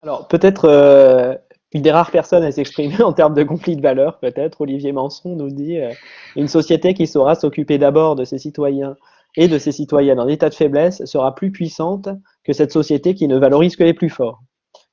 Alors, peut-être une des rares personnes à s'exprimer en termes de conflit de valeurs, peut-être, Olivier Manson nous dit une société qui saura s'occuper d'abord de ses citoyens et de ses citoyennes en état de faiblesse sera plus puissante que cette société qui ne valorise que les plus forts.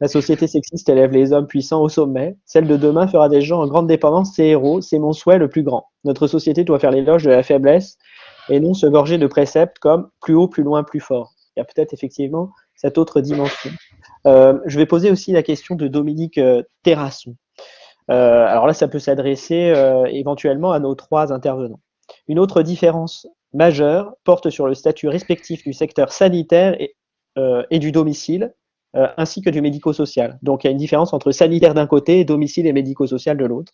La société sexiste élève les hommes puissants au sommet. Celle de demain fera des gens en grande dépendance ses héros. C'est mon souhait le plus grand. Notre société doit faire l'éloge de la faiblesse et non se gorger de préceptes comme plus haut, plus loin, plus fort. Il y a peut-être effectivement cette autre dimension. Je vais poser aussi la question de Dominique Terrasson. Alors là, ça peut s'adresser éventuellement à nos trois intervenants. Une autre différence majeure porte sur le statut respectif du secteur sanitaire et du domicile, ainsi que du médico-social. Donc il y a une différence entre sanitaire d'un côté et domicile et médico-social de l'autre.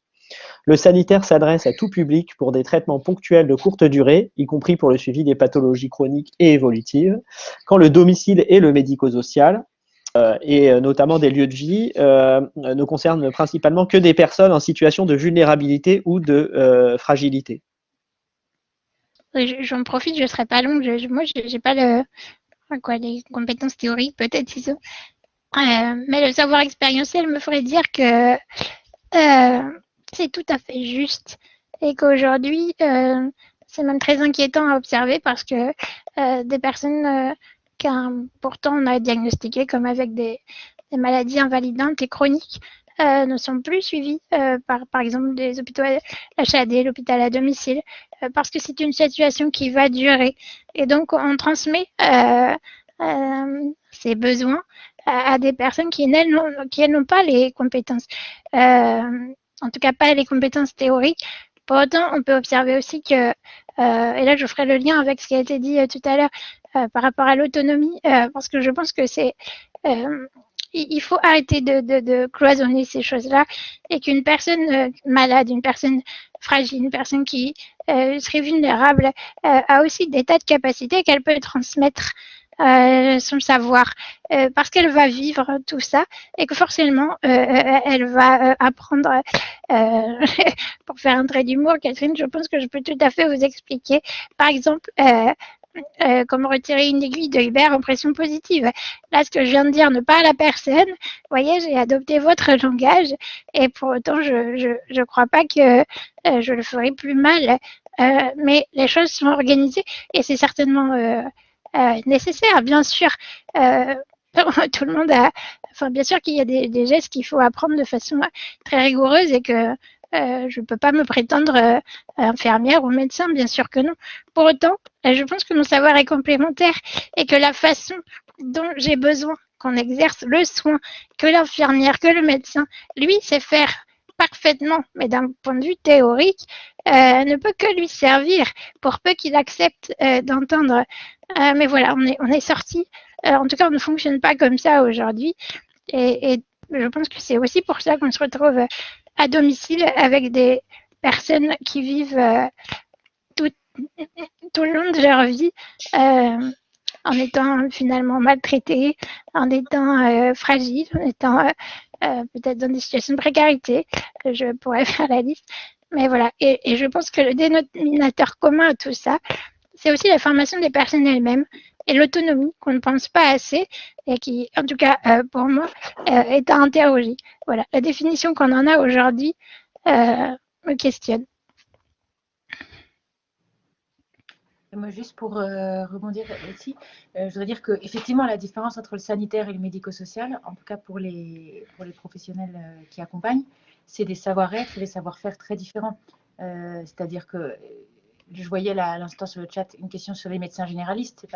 Le sanitaire s'adresse à tout public pour des traitements ponctuels de courte durée, y compris pour le suivi des pathologies chroniques et évolutives, quand le domicile et le médico-social et notamment des lieux de vie, ne concernent principalement que des personnes en situation de vulnérabilité ou de fragilité. J'en profite, je ne serai pas longue. Moi, je n'ai pas les compétences théoriques, peut-être, si ça. Mais le savoir expérientiel me ferait dire que c'est tout à fait juste et qu'aujourd'hui, c'est même très inquiétant à observer parce que des personnes pourtant on a diagnostiquées comme avec des maladies invalidantes et chroniques ne sont plus suivies par exemple des hôpitaux HAD, l'hôpital à domicile, parce que c'est une situation qui va durer. Et donc, on transmet ces besoins à des personnes qui, elles, n'ont pas les compétences. En tout cas, pas les compétences théoriques. Pour autant, on peut observer aussi que, et là je ferai le lien avec ce qui a été dit tout à l'heure par rapport à l'autonomie, parce que je pense que il faut arrêter de cloisonner ces choses-là et qu'une personne malade, une personne fragile, une personne qui serait vulnérable a aussi des tas de capacités qu'elle peut transmettre son savoir parce qu'elle va vivre tout ça et que forcément elle va apprendre pour faire un trait d'humour. Catherine, je pense que je peux tout à fait vous expliquer par exemple comment retirer une aiguille de Hubert en pression positive. Là, ce que je viens de dire ne pas à la personne. Vous voyez, j'ai adopté votre langage et pour autant, je crois pas que je le ferai plus mal. Mais les choses sont organisées et c'est certainement nécessaire, bien sûr. Euh, tout le monde a. Enfin, bien sûr qu'il y a des gestes qu'il faut apprendre de façon très rigoureuse et que je ne peux pas me prétendre infirmière ou médecin, bien sûr que non. Pour autant, je pense que mon savoir est complémentaire et que la façon dont j'ai besoin qu'on exerce le soin, que l'infirmière, que le médecin, lui, sait faire parfaitement, mais d'un point de vue théorique, ne peut que lui servir pour peu qu'il accepte d'entendre. Mais voilà, on est sorti. En tout cas, on ne fonctionne pas comme ça aujourd'hui. Et je pense que c'est aussi pour ça qu'on se retrouve à domicile avec des personnes qui vivent tout, tout le long de leur vie en étant finalement maltraitées, en étant fragiles, en étant peut-être dans des situations de précarité. Je pourrais faire la liste. Mais voilà, et je pense que le dénominateur commun à tout ça, c'est aussi la formation des personnes elles-mêmes et l'autonomie qu'on ne pense pas assez et qui, en tout cas pour moi, est à interroger. Voilà, la définition qu'on en a aujourd'hui me questionne. Moi, juste pour rebondir aussi, je voudrais dire qu'effectivement, la différence entre le sanitaire et le médico-social, en tout cas pour les professionnels qui accompagnent, c'est des savoir-être et des savoir-faire très différents. C'est-à-dire que je voyais là, à l'instant sur le chat une question sur les médecins généralistes.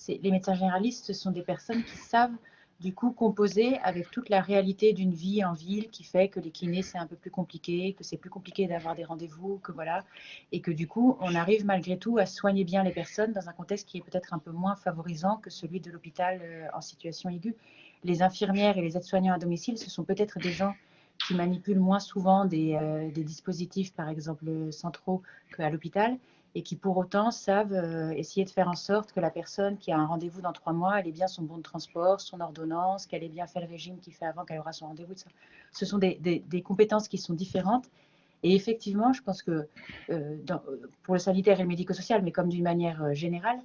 Les médecins généralistes, ce sont des personnes qui savent du coup composer avec toute la réalité d'une vie en ville qui fait que les kinés c'est un peu plus compliqué, que c'est plus compliqué d'avoir des rendez-vous, que voilà, et que du coup on arrive malgré tout à soigner bien les personnes dans un contexte qui est peut-être un peu moins favorisant que celui de l'hôpital en situation aiguë. Les infirmières et les aides-soignants à domicile, ce sont peut-être des gens qui manipulent moins souvent des dispositifs, par exemple centraux, qu'à l'hôpital, et qui pour autant savent essayer de faire en sorte que la personne qui a un rendez-vous dans 3 mois, elle ait bien son bon de transport, son ordonnance, qu'elle ait bien fait le régime qu'il fait avant qu'elle aura son rendez-vous. Ce sont des compétences qui sont différentes. Et effectivement, je pense que pour le sanitaire et le médico-social, mais comme d'une manière générale,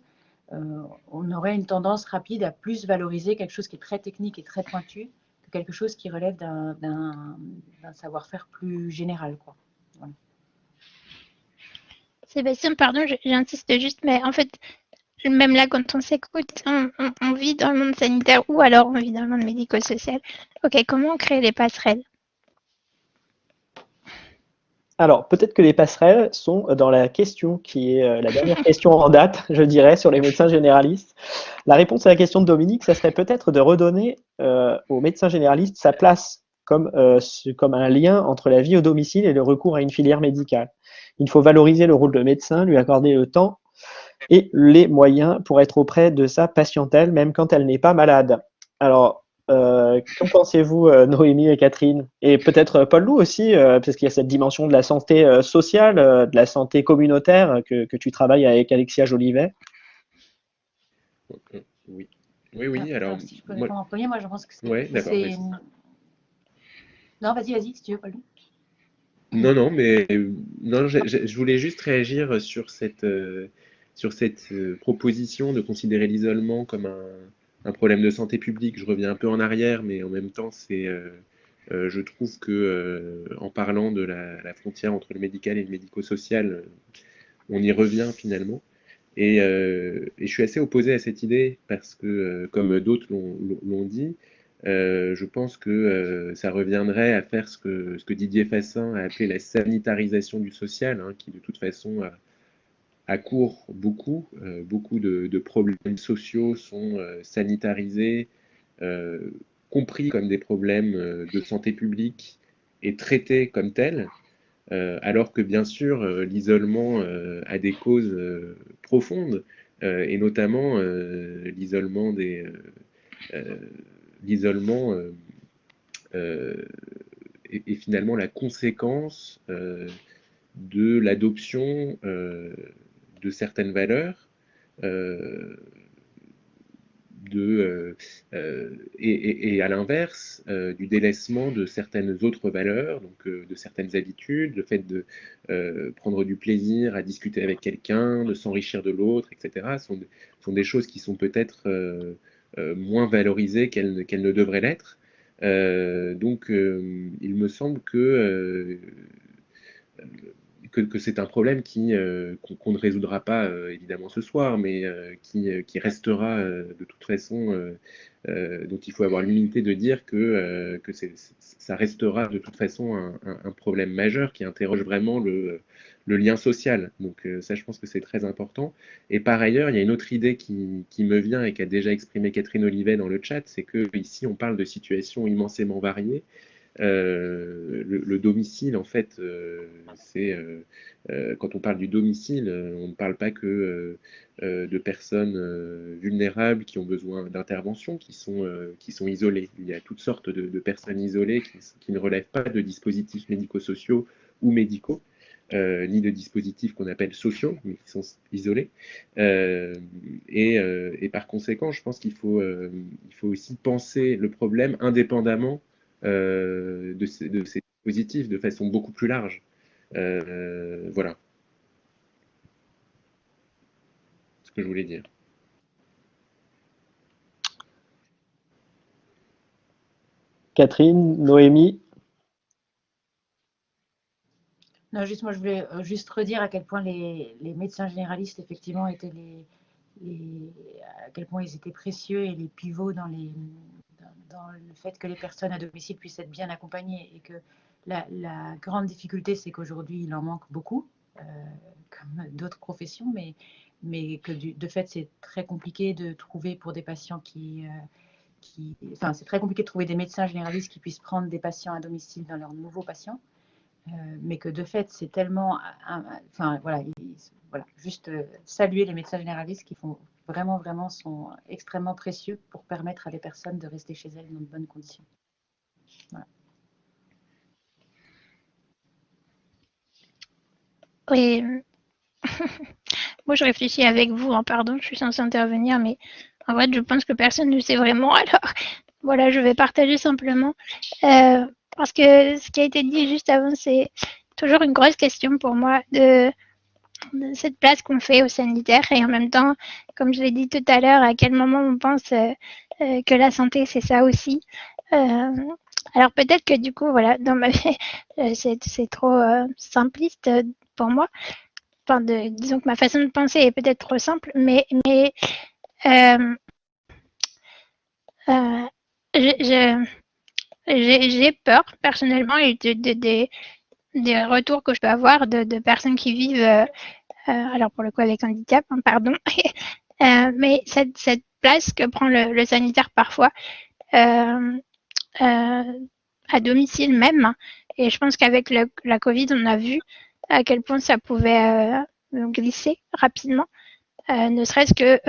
on aurait une tendance rapide à plus valoriser quelque chose qui est très technique et très pointu que quelque chose qui relève d'un savoir-faire plus général, quoi. Voilà. Sébastien, pardon, j'insiste juste, mais en fait, même là, quand on s'écoute, on vit dans le monde sanitaire ou alors on vit dans le monde médico-social. Ok, comment on crée les passerelles? Alors, peut-être que les passerelles sont dans la question qui est la dernière question en date, je dirais, sur les médecins généralistes. La réponse à la question de Dominique, ça serait peut-être de redonner aux médecins généralistes sa place comme un lien entre la vie au domicile et le recours à une filière médicale. Il faut valoriser le rôle de médecin, lui accorder le temps et les moyens pour être auprès de sa patientèle, même quand elle n'est pas malade. Alors, qu'en pensez-vous, Noémie et Catherine? Et peut-être Paul Loup aussi, parce qu'il y a cette dimension de la santé sociale, de la santé communautaire que tu travailles avec Alexia Jolivet. Oui. Oui, alors, si je peux répondre en premier, moi je pense que c'est... ouais, d'accord. Non, vas-y, si tu veux, Paul. Non, mais non, je voulais juste réagir sur cette proposition de considérer l'isolement comme un problème de santé publique. Je reviens un peu en arrière, mais en même temps, je trouve que en parlant de la frontière entre le médical et le médico-social, on y revient finalement. Et je suis assez opposé à cette idée parce que, comme d'autres l'ont dit, je pense que ça reviendrait à faire ce que Didier Fassin a appelé la sanitarisation du social, hein, qui de toute façon accourt beaucoup. Beaucoup de problèmes sociaux sont sanitarisés, euh, compris comme des problèmes de santé publique et traités comme tels. Alors que bien sûr, l'isolement a des causes profondes, et notamment euh, l'isolement est finalement la conséquence de l'adoption de certaines valeurs, euh, et à l'inverse, du délaissement de certaines autres valeurs, donc de certaines habitudes, le fait de prendre du plaisir à discuter avec quelqu'un, de s'enrichir de l'autre, etc., sont des choses qui sont peut-être moins valorisées qu'elles ne devraient l'être. Donc, il me semble que c'est un problème qu'on ne résoudra pas évidemment ce soir, mais qui restera de toute façon, dont il faut avoir l'humilité de dire que ça restera de toute façon un problème majeur qui interroge vraiment le lien social. Donc ça, je pense que c'est très important. Et par ailleurs, il y a une autre idée qui me vient et qu'a déjà exprimé Catherine Olivet dans le chat, c'est que ici on parle de situations immensément variées. Le domicile, en fait, quand on parle du domicile, on ne parle pas que de personnes vulnérables qui ont besoin d'intervention, qui sont isolées. Il y a toutes sortes de personnes isolées qui ne relèvent pas de dispositifs médico-sociaux ou médicaux. Ni de dispositifs qu'on appelle sociaux, mais qui sont isolés. Et par conséquent, je pense qu'il faut aussi penser le problème indépendamment de ces dispositifs de façon beaucoup plus large. Voilà ce que je voulais dire. Catherine, Noémie. Non, juste moi, je voulais juste redire à quel point les médecins généralistes, effectivement, étaient à quel point ils étaient précieux et les pivots dans le fait que les personnes à domicile puissent être bien accompagnées. Et que la grande difficulté, c'est qu'aujourd'hui, il en manque beaucoup, comme d'autres professions, mais que de fait, c'est très compliqué de trouver pour des patients enfin, c'est très compliqué de trouver des médecins généralistes qui puissent prendre des patients à domicile dans leurs nouveaux patients. Mais que de fait, c'est tellement... Enfin, voilà, juste saluer les médecins généralistes qui font vraiment sont extrêmement précieux pour permettre à des personnes de rester chez elles dans de bonnes conditions. Voilà. Oui. Moi, je réfléchis avec vous, hein, pardon, je suis censée intervenir, mais en fait, je pense que personne ne sait vraiment. Alors, voilà, je vais partager simplement. Parce que ce qui a été dit juste avant, c'est toujours une grosse question pour moi de cette place qu'on fait au sanitaire et en même temps, comme je l'ai dit tout à l'heure, à quel moment on pense que la santé, c'est ça aussi. Alors peut-être que du coup, voilà, dans ma vie, c'est trop simpliste pour moi. Enfin, disons que ma façon de penser est peut-être trop simple, mais euh, euh, j'ai peur personnellement et des retours que je peux avoir de personnes qui vivent, alors pour le coup avec handicap, hein, pardon, mais cette place que prend le sanitaire parfois, euh, à domicile même. Et je pense qu'avec la Covid, on a vu à quel point ça pouvait glisser rapidement, ne serait-ce que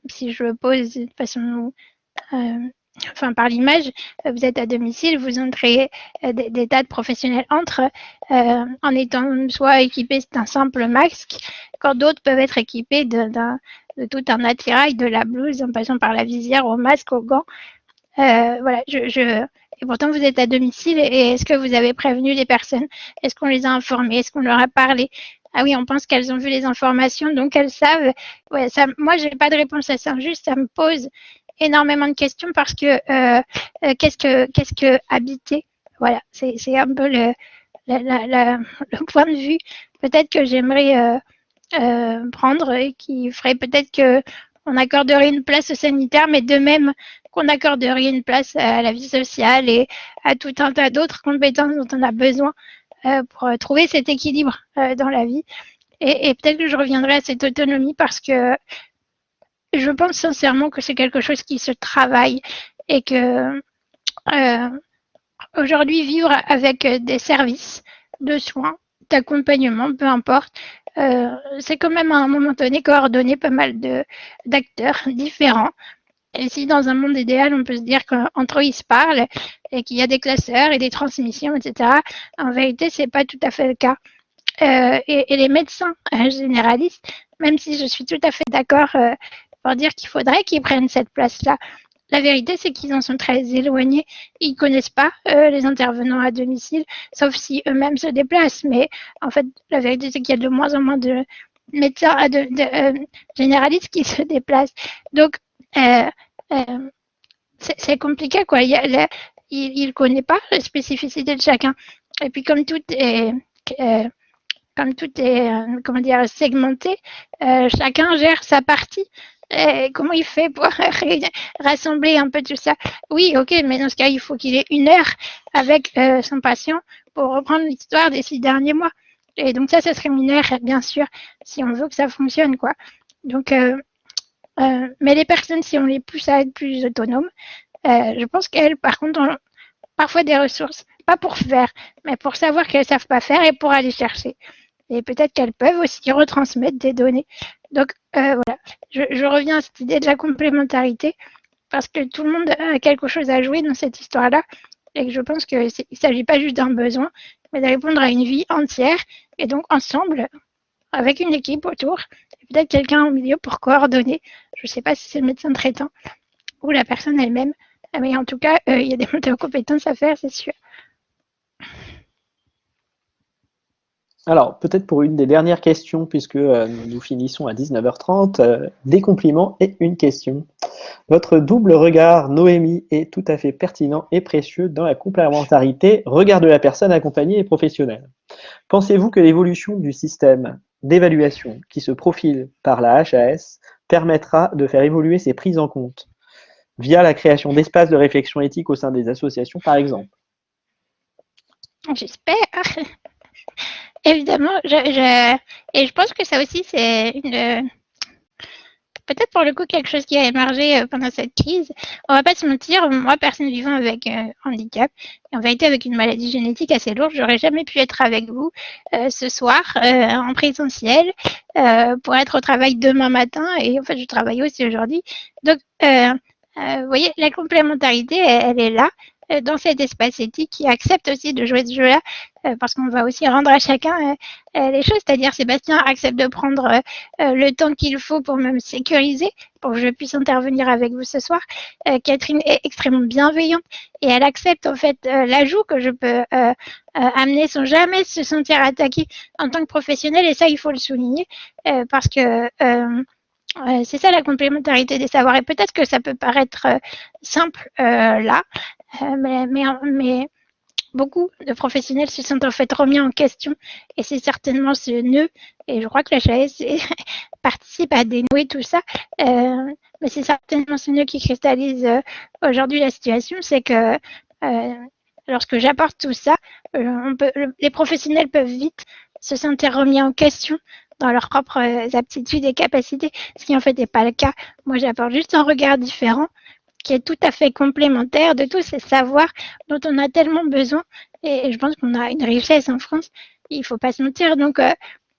si je le pose de façon, enfin par l'image, vous êtes à domicile, vous entrez, des tas de professionnels entrent en étant soit équipés d'un simple masque, quand d'autres peuvent être équipés de tout un attirail, de la blouse, en passant par la visière, au masque, aux gants. Voilà, et pourtant vous êtes à domicile et est-ce que vous avez prévenu les personnes? Est-ce qu'on les a informées? Est-ce qu'on leur a parlé? Ah oui, on pense qu'elles ont vu les informations, donc elles savent. Ouais, ça, moi, j'ai pas de réponse à ça. Juste, ça me pose énormément de questions parce que qu'est-ce que habiter? Voilà, c'est un peu le point de vue peut-être que j'aimerais prendre et qui ferait peut-être que on accorderait une place au sanitaire, mais de même qu'on accorderait une place à la vie sociale et à tout un tas d'autres compétences dont on a besoin pour trouver cet équilibre dans la vie. Et peut-être que je reviendrai à cette autonomie parce que je pense sincèrement que c'est quelque chose qui se travaille et que aujourd'hui, vivre avec des services de soins, d'accompagnement, peu importe, c'est quand même à un moment donné coordonner pas mal d'acteurs différents. Et si dans un monde idéal, on peut se dire qu'entre eux, ils se parlent et qu'il y a des classeurs et des transmissions, etc., en vérité, c'est pas tout à fait le cas. Et les médecins généralistes, même si je suis tout à fait d'accord pour dire qu'il faudrait qu'ils prennent cette place-là, la vérité, c'est qu'ils en sont très éloignés. Ils ne connaissent pas les intervenants à domicile, sauf si eux-mêmes se déplacent. Mais en fait, la vérité, c'est qu'il y a de moins en moins de médecins généralistes qui se déplacent. Donc, euh, euh, c'est compliqué, quoi. Il ne connaît pas les spécificités de chacun. Et puis, comme tout est comment dire, segmenté, chacun gère sa partie. Et comment il fait pour rassembler un peu tout ça? Oui, ok, mais dans ce cas, il faut qu'il ait 1 heure avec son patient pour reprendre l'histoire des 6 derniers mois. Et donc ça serait 1 heure, bien sûr, si on veut que ça fonctionne, quoi. Donc, mais les personnes, si on les pousse à être plus autonomes, je pense qu'elles, par contre, ont parfois des ressources, pas pour faire, mais pour savoir qu'elles savent pas faire et pour aller chercher. Et peut-être qu'elles peuvent aussi retransmettre des données. Donc voilà, je reviens à cette idée de la complémentarité parce que tout le monde a quelque chose à jouer dans cette histoire-là et que je pense qu'il ne s'agit pas juste d'un besoin, mais de répondre à une vie entière et donc ensemble, avec une équipe autour, et peut-être quelqu'un au milieu pour coordonner. Je ne sais pas si c'est le médecin traitant ou la personne elle-même, mais en tout cas, il y a des montées en compétences à faire, c'est sûr. Alors, peut-être pour une des dernières questions, puisque nous finissons à 19h30, des compliments et une question. Votre double regard, Noémie, est tout à fait pertinent et précieux dans la complémentarité, regard de la personne accompagnée et professionnelle. Pensez-vous que l'évolution du système d'évaluation qui se profile par la HAS permettra de faire évoluer ces prises en compte via la création d'espaces de réflexion éthique au sein des associations, par exemple? J'espère. Évidemment, et je pense que ça aussi, c'est peut-être pour le coup quelque chose qui a émergé pendant cette crise. On va pas se mentir, moi, personne vivant avec handicap, et en vérité avec une maladie génétique assez lourde, j'aurais jamais pu être avec vous ce soir en présentiel pour être au travail demain matin, et en fait, je travaille aussi aujourd'hui. Donc, vous voyez, la complémentarité, elle est là dans cet espace éthique qui accepte aussi de jouer ce jeu-là, parce qu'on va aussi rendre à chacun les choses. C'est-à-dire, Sébastien accepte de prendre le temps qu'il faut pour me sécuriser, pour que je puisse intervenir avec vous ce soir. Catherine est extrêmement bienveillante et elle accepte en fait l'ajout que je peux amener sans jamais se sentir attaquée en tant que professionnelle. Et ça, il faut le souligner parce que C'est ça la complémentarité des savoirs. Et peut-être que ça peut paraître simple là, mais beaucoup de professionnels se sont en fait remis en question et c'est certainement ce nœud, et je crois que la HAS participe à dénouer tout ça, mais c'est certainement ce nœud qui cristallise aujourd'hui la situation, c'est que lorsque j'apporte tout ça, les professionnels peuvent vite se sentir remis en question dans leurs propres aptitudes et capacités, ce qui en fait n'est pas le cas. Moi, j'apporte juste un regard différent qui est tout à fait complémentaire de tous ces savoirs dont on a tellement besoin. Et je pense qu'on a une richesse en France, il ne faut pas se mentir. Donc,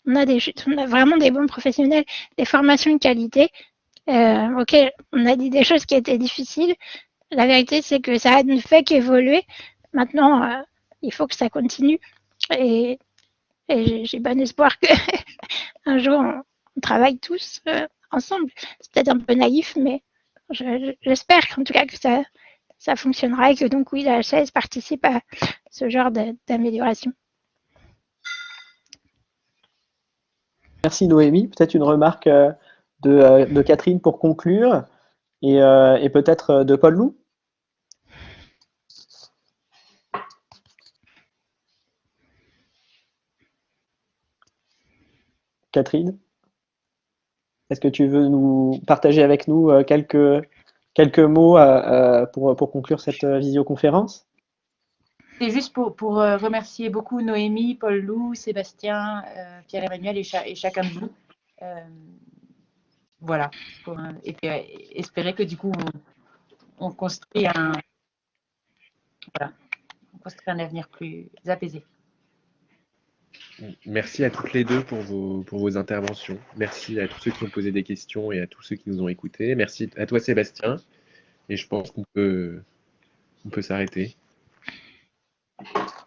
on a vraiment des bons professionnels, des formations de qualité. Ok, on a dit des choses qui étaient difficiles. La vérité, c'est que ça ne fait qu'évoluer. Maintenant, il faut que ça continue. Et j'ai bon espoir qu'un jour, on travaille tous ensemble. C'est peut-être un peu naïf, mais j'espère en tout cas que ça fonctionnera et que donc oui, la HAS participe à ce genre d'amélioration. Merci Noémie. Peut-être une remarque de Catherine pour conclure et peut-être de Paul Loup. Catherine, est-ce que tu veux nous partager avec nous quelques mots pour conclure cette visioconférence? C'est juste pour remercier beaucoup Noémie, Paul Loup, Sébastien, Pierre-Emmanuel et chacun de vous. Voilà. Et puis espérer que du coup, on construit un avenir plus apaisé. Merci à toutes les deux pour vos interventions. Merci à tous ceux qui ont posé des questions et à tous ceux qui nous ont écoutés. Merci à toi Sébastien. Et je pense qu'on peut s'arrêter.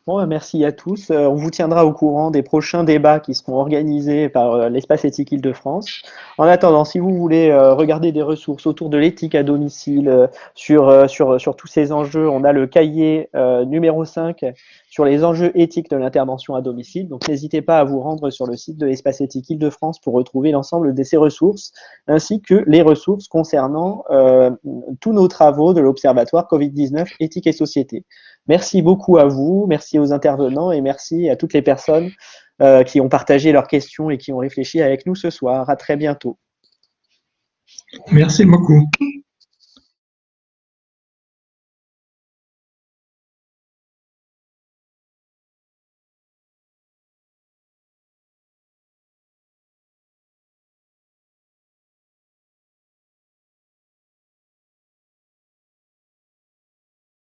Bon, merci à tous. On vous tiendra au courant des prochains débats qui seront organisés par l'Espace Éthique Île-de-France. En attendant, si vous voulez regarder des ressources autour de l'éthique à domicile, sur tous ces enjeux, on a le cahier numéro 5 sur les enjeux éthiques de l'intervention à domicile. Donc, n'hésitez pas à vous rendre sur le site de l'Espace Éthique Île-de-France pour retrouver l'ensemble de ces ressources, ainsi que les ressources concernant tous nos travaux de l'Observatoire Covid-19 Éthique et Société. Merci beaucoup à vous, merci aux intervenants et merci à toutes les personnes qui ont partagé leurs questions et qui ont réfléchi avec nous ce soir. À très bientôt. Merci beaucoup.